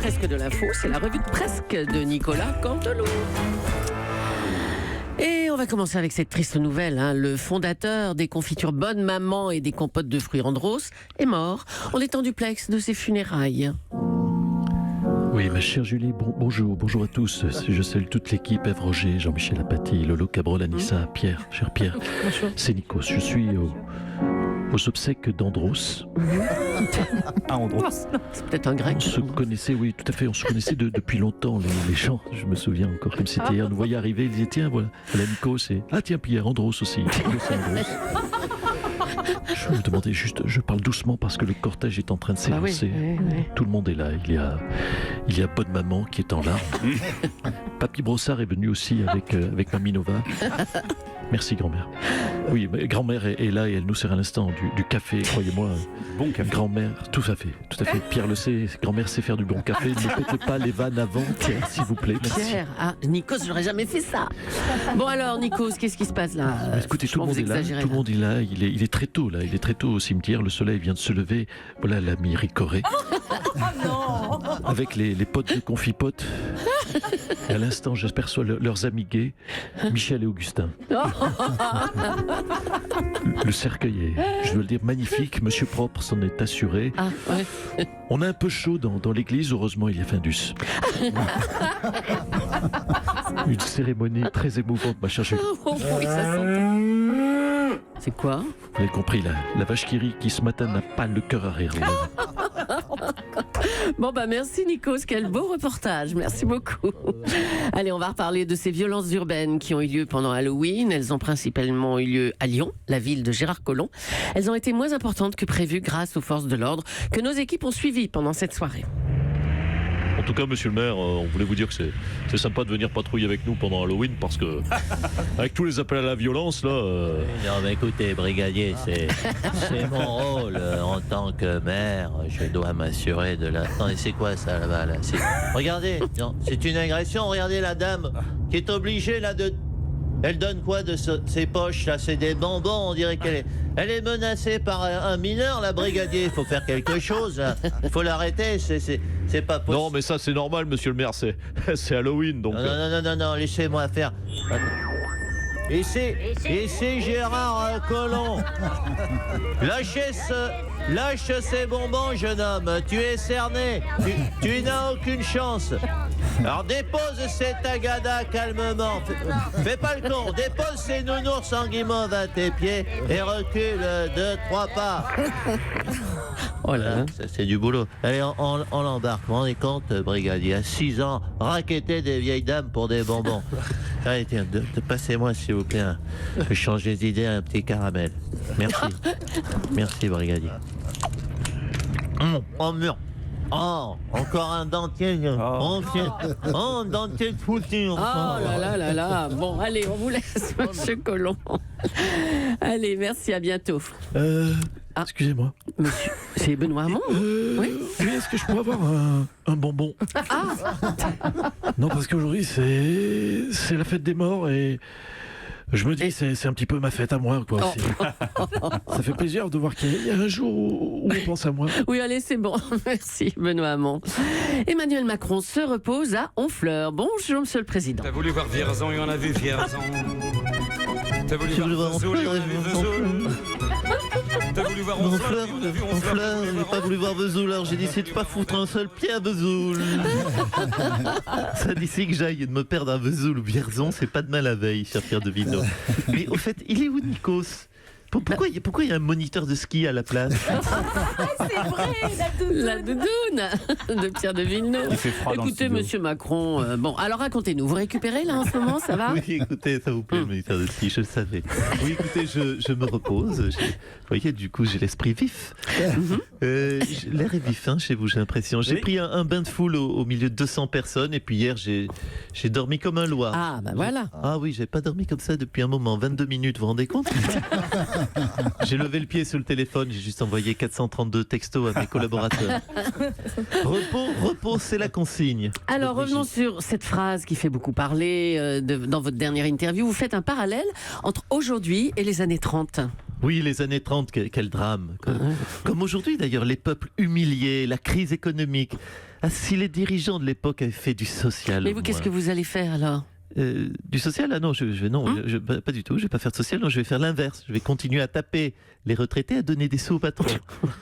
presque de l'info, c'est la revue de presque de Nicolas Canteloup. Et on va commencer avec cette triste nouvelle. Le fondateur des confitures Bonne Maman et des compotes de fruits Andros est mort. On est en duplex de ses funérailles. Oui, ma chère Julie, bonjour à tous. Je salue toute l'équipe, Ève Roger, Jean-Michel Apathy, Lolo Cabrol, Anissa, Pierre, cher Pierre. C'est Nikos. Je suis aux obsèques d'Andros. Andros. C'est peut-être un grec. On se connaissait, oui, tout à fait. On se connaissait depuis longtemps, les gens. Je me souviens encore comme c'était hier. Nous voyait arriver, ils disaient tiens, voilà, Nikos et tiens, Pierre, Andros aussi. Je me demandais juste, je parle doucement parce que le cortège est en train de s'élancer. Oui. Tout le monde est là. Il y a Bonne Maman qui est en larmes. Papy Brossard est venu aussi avec Mamie Nova. Merci grand-mère. Oui, mais grand-mère est là et elle nous sert à l'instant du café, croyez-moi. Bon café. Grand-mère, tout à fait. Pierre le sait, grand-mère sait faire du bon café. Ne pétez pas les vannes avant, Pierre, s'il vous plaît. Merci. Pierre, Nikos, j'aurais jamais fait ça. Bon alors, Nikos, qu'est-ce qui se passe là? Écoutez, tout le monde est là. Tout le monde est là. Il est très tôt là. Il est très tôt au cimetière. Le soleil vient de se lever. Voilà l'ami Ricoré. Non. Avec les potes de confipotes. Et à l'instant, j'aperçois leurs amis gays, Michel et Augustin. Le cercueil est, je dois le dire, magnifique. Monsieur Propre s'en est assuré. On a un peu chaud dans l'église. Heureusement, il y a Findus. Une cérémonie très émouvante, ma chère Julie. Oui, ça s'entend. C'est quoi? Vous avez compris, la vache qui rit qui ce matin n'a pas le cœur à rire. Bon merci Nikos, quel beau reportage, merci beaucoup. Allez, on va reparler de ces violences urbaines qui ont eu lieu pendant Halloween. Elles ont principalement eu lieu à Lyon, la ville de Gérard Collomb. Elles ont été moins importantes que prévu grâce aux forces de l'ordre que nos équipes ont suivies pendant cette soirée. En tout cas, monsieur le maire, on voulait vous dire que c'est sympa de venir patrouiller avec nous pendant Halloween parce que, avec tous les appels à la violence, là. Non, mais écoutez, brigadier, c'est mon rôle en tant que maire. Je dois m'assurer de la. Non, et c'est quoi ça là-bas là Regardez, non, c'est une agression. Regardez la dame qui est obligée là de. Elle donne quoi de ses poches là? C'est des bonbons, on dirait elle est menacée par un mineur, la brigadier. Il faut faire quelque chose, il faut l'arrêter, c'est pas possible. Non, mais ça c'est normal, monsieur le maire, c'est Halloween, donc... Non, laissez-moi faire. Et c'est Gérard Collomb. Lâche ces bonbons, jeune homme. Tu es cerné. Tu n'as aucune chance. Alors dépose cette agada calmement. Fais pas le con. Dépose ces nounours en guimauve à tes pieds et recule 2-3 pas. Oh là. C'est du boulot. Allez, on l'embarque. Vous vous rendez compte, brigadier, à 6 ans, raqueter des vieilles dames pour des bonbons. Allez, tiens, passez-moi s'il vous plaît. Je vais changer d'idée, un petit caramel. Merci. Merci, brigadier. Oh, mur. Oh, encore un dentier. Un dentier de foutu. Oh là. Bon, allez, on vous laisse, monsieur Collomb. Allez, merci, à bientôt. Excusez-moi. Monsieur, c'est Benoît Hamon? Oui, est-ce que je pourrais avoir un bonbon? Non, parce qu'aujourd'hui, c'est la fête des morts et je me dis c'est un petit peu ma fête à moi, quoi. Ça fait plaisir de voir qu'il y a un jour où on pense à moi. Oui, allez, c'est bon. Merci, Benoît Hamon. Emmanuel Macron se repose à Honfleur. Bonjour, monsieur le président. T'as voulu voir Vierzon et on a vu Vierzon. T'as voulu voir Vesoul et on a vu Vesoul. T'as voulu voir Honfleur, j'ai pas voulu voir Vesoul, alors j'ai décidé de pas foutre un seul pied à Vesoul. Ça d'ici que j'aille de me perdre à Vesoul ou Vierzon, c'est pas de mal à veille, cher Pierre de Vino. Mais au fait, il est où Nikos? Pourquoi il y a un moniteur de ski à la place? C'est vrai, la doudoune de Pierre de Villeneuve. Il fait froid. Écoutez, monsieur Macron, bon, alors racontez-nous, vous récupérez là en ce moment, ça va? Oui, écoutez, ça vous plaît, le moniteur de ski, je le savais. Oui, écoutez, je me repose. Vous voyez, du coup, j'ai l'esprit vif. L'air est vif chez vous, j'ai l'impression. J'ai pris un bain de foule au milieu de 200 personnes et puis hier, j'ai dormi comme un loir. Ah, bah voilà. Ah oui, j'ai pas dormi comme ça depuis un moment, 22 minutes, vous vous rendez compte? J'ai levé le pied sur le téléphone, j'ai juste envoyé 432 textos à mes collaborateurs. Repos, c'est la consigne. Alors revenons sur cette phrase qui fait beaucoup parler dans votre dernière interview. Vous faites un parallèle entre aujourd'hui et les années 30. Oui, les années 30, quel drame. Comme aujourd'hui d'ailleurs, les peuples humiliés, la crise économique. Ah, si les dirigeants de l'époque avaient fait du social. Mais vous, qu'est-ce que vous allez faire alors ? Du social? Ah non, pas du tout, je ne vais pas faire de social, non, je vais faire l'inverse. Je vais continuer à taper les retraités, à donner des sous aux patrons.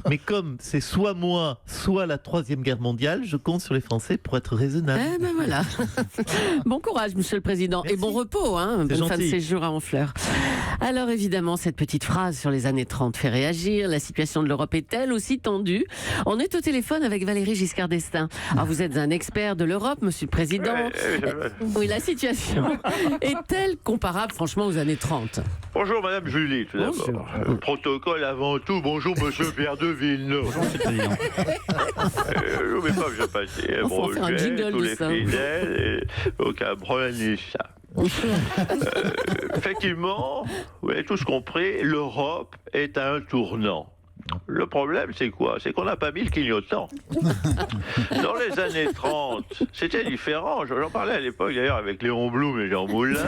Mais comme c'est soit moi, soit la Troisième Guerre mondiale, je compte sur les Français pour être raisonnable. Eh ben voilà. Bon courage, Monsieur le Président. Merci. Et bon repos, hein. Bonne fin de séjour à Honfleur. Alors évidemment, cette petite phrase sur les années 30 fait réagir. La situation de l'Europe est elle aussi tendue. On est au téléphone avec Valéry Giscard d'Estaing. Alors vous êtes un expert de l'Europe, Monsieur le Président. Oui, la situation est-elle comparable franchement aux années 30 ? Bonjour Madame Julie, tout d'abord. Protocole avant tout, bonjour Monsieur Pierre de Villeneuve. Bonjour Monsieur le Président. N'oubliez pas que je passais un faut faire un jingle tous de les ça. fidèles, et aucun problème ni ça. Effectivement, vous avez tous compris, l'Europe est à un tournant. Le problème, c'est quoi? C'est qu'on n'a pas mis le clignotant. Dans les années 30, c'était différent. J'en parlais à l'époque, d'ailleurs, avec Léon Blum et Jean Moulin.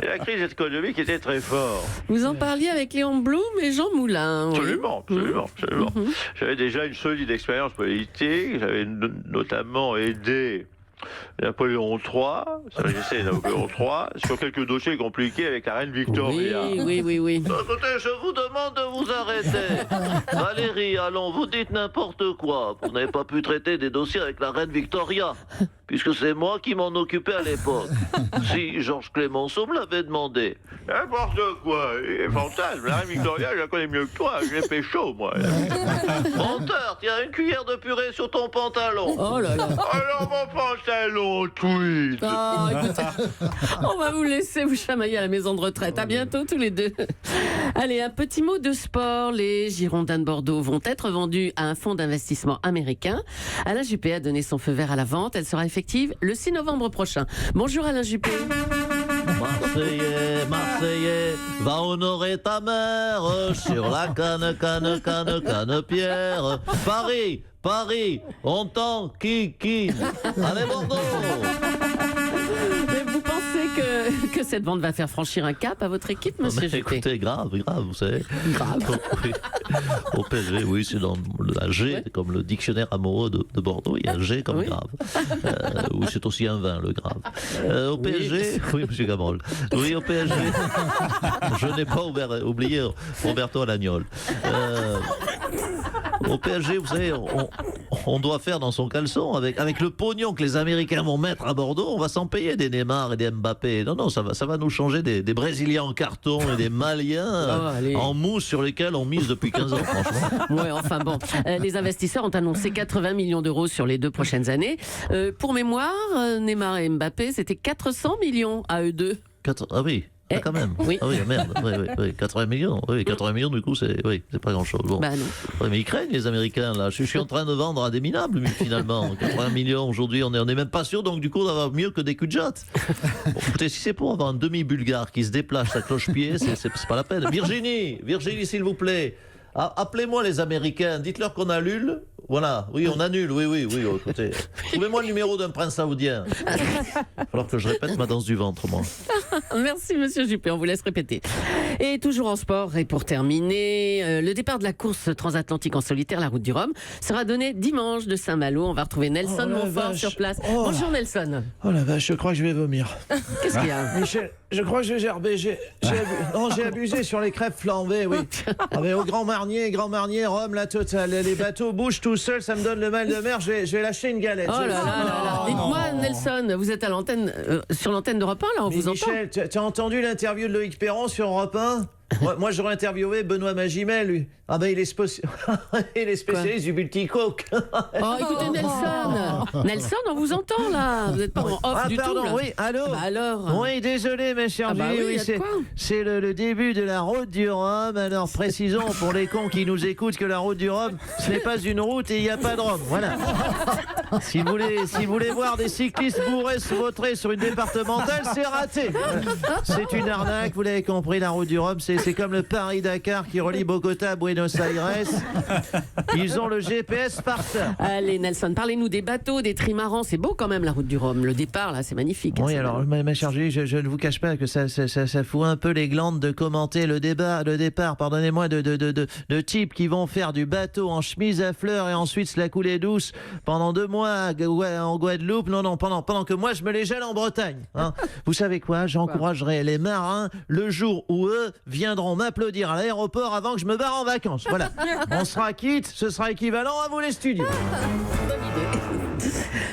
Et la crise économique était très forte. Vous en parliez avec Léon Blum et Jean Moulin. Oui. Absolument. J'avais déjà une solide expérience politique. J'avais notamment aidé Napoléon III, sur quelques dossiers compliqués avec la reine Victoria. Oui. Écoutez, je vous demande de vous arrêter. Valérie, allons, vous dites n'importe quoi. Vous n'avez pas pu traiter des dossiers avec la reine Victoria, puisque c'est moi qui m'en occupais à l'époque. Si Georges Clemenceau me l'avait demandé. N'importe quoi, et fantasme. La reine Victoria, je la connais mieux que toi. Je l'ai pécho, moi. Menteur, tiens, une cuillère de purée sur ton pantalon. Oh là là. Alors, mon pantalon tweed. Ah, écoutez, on va vous laisser vous chamailler à la maison de retraite. À bientôt tous les deux. Allez, un petit mot de sport. Les Girondins de Bordeaux vont être vendus à un fonds d'investissement américain. Alain Juppé a donné son feu vert à la vente. Elle sera effective le 6 novembre prochain. Bonjour Alain Juppé. Marseillais, va honorer ta mère sur la canne, Pierre. Paris, on t'en qui Allez Bordeaux. Mais vous pensez que cette vente va faire franchir un cap à votre équipe, monsieur Juppé? Écoutez, grave, vous savez. Grave. Oui. Au PSG, oui, c'est dans la G, Ouais. comme le dictionnaire amoureux de Bordeaux, il y a G comme grave. Oui, c'est aussi un vin, le grave. Au PSG, oui, monsieur Gabrol. Oui, au PSG, je n'ai pas oublié Roberto Alagnol. Au PSG, vous savez, on doit faire dans son caleçon, avec le pognon que les Américains vont mettre à Bordeaux, on va s'en payer des Neymar et des Mbappé. Non, ça va nous changer des Brésiliens en carton et des Maliens en mousse sur lesquels on mise depuis 15 ans, franchement. Ouais, enfin bon. Les investisseurs ont annoncé 80 millions d'euros sur les 2 prochaines années. Pour mémoire, Neymar et Mbappé, c'était 400 millions à eux deux. Ah oui. Ah, quand même. Oui. Ah oui, merde. Oui. 80 millions. Oui, 80 millions, du coup, c'est pas grand-chose. Bon. Bah non. Oui, mais ils craignent, les Américains, là. Je suis en train de vendre à des minables, finalement. 80 millions, aujourd'hui, on est même pas sûr, donc du coup, d'avoir mieux que des culs de jatte. Bon, écoutez, si c'est pour avoir un demi-bulgare qui se déplace à cloche-pied, c'est pas la peine. Virginie, s'il vous plaît. Appelez-moi les Américains, dites-leur qu'on annule. Voilà, oui, on annule, oui, écoutez. Trouvez-moi le numéro d'un prince saoudien. Il va falloir que je répète ma danse du ventre, moi. Merci monsieur Juppé, on vous laisse répéter. Et toujours en sport, et pour terminer, le départ de la course transatlantique en solitaire, la route du Rhum, sera donné dimanche de Saint-Malo. On va retrouver Nelson Montfort sur place. Bonjour Nelson. Oh la vache, je crois que je vais vomir. Qu'est-ce qu'il y a? Michel, je crois que j'ai gerbé. J'ai abusé sur les crêpes flambées, oui. Ah, mais au Grand Marnier, Rome, la totale. Les bateaux bougent tout seuls, ça me donne le mal de mer. Je vais lâcher une galette. Oh là là. Dites-moi, Nelson, vous êtes à l'antenne, sur l'antenne d'Europe 1, là, on Mais vous entend. Michel, t'as entendu l'interview de Loïc Perron sur Europe 1? Moi, j'aurais interviewé Benoît Magimel, lui. Ah ben, il est spécialiste du multicoque. Oh, écoutez, Nelson, on vous entend, là. Vous n'êtes pas en off du tout, là. Oui, allô. Bah alors. Oui, désolé, mes chers Julie, oui, y a de quoi. c'est le début de la route du Rhum. Alors, précisons pour les cons qui nous écoutent que la route du Rhum, ce n'est pas une route et il n'y a pas de Rhum. Voilà. Si vous voulez voir des cyclistes bourrés se vautrer sur une départementale, c'est raté. C'est une arnaque, vous l'avez compris, la route du Rhum, c'est c'est comme le Paris-Dakar qui relie Bogota à Buenos Aires. Ils ont le GPS par ça. Allez Nelson, parlez-nous des bateaux, des trimarans. C'est beau quand même la route du Rhum. Le départ là, c'est magnifique. Oui, alors ma chère Julie, je ne vous cache pas que ça fout un peu les glandes de commenter le départ, pardonnez-moi, de types qui vont faire du bateau en chemise à fleurs et ensuite se la couler douce pendant 2 mois en Guadeloupe. Non, pendant que moi je me les gèle en Bretagne. Hein. Vous savez quoi? J'encouragerai les marins le jour où eux viendront m'applaudir à l'aéroport avant que je me barre en vacances. Voilà. On sera quitte, ce sera équivalent à vous les studios.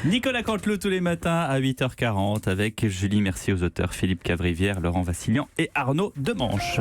Nicolas Canteloup tous les matins à 8h40 avec Julie. Merci aux auteurs Philippe Cavrivière, Laurent Vassilian et Arnaud Demanche.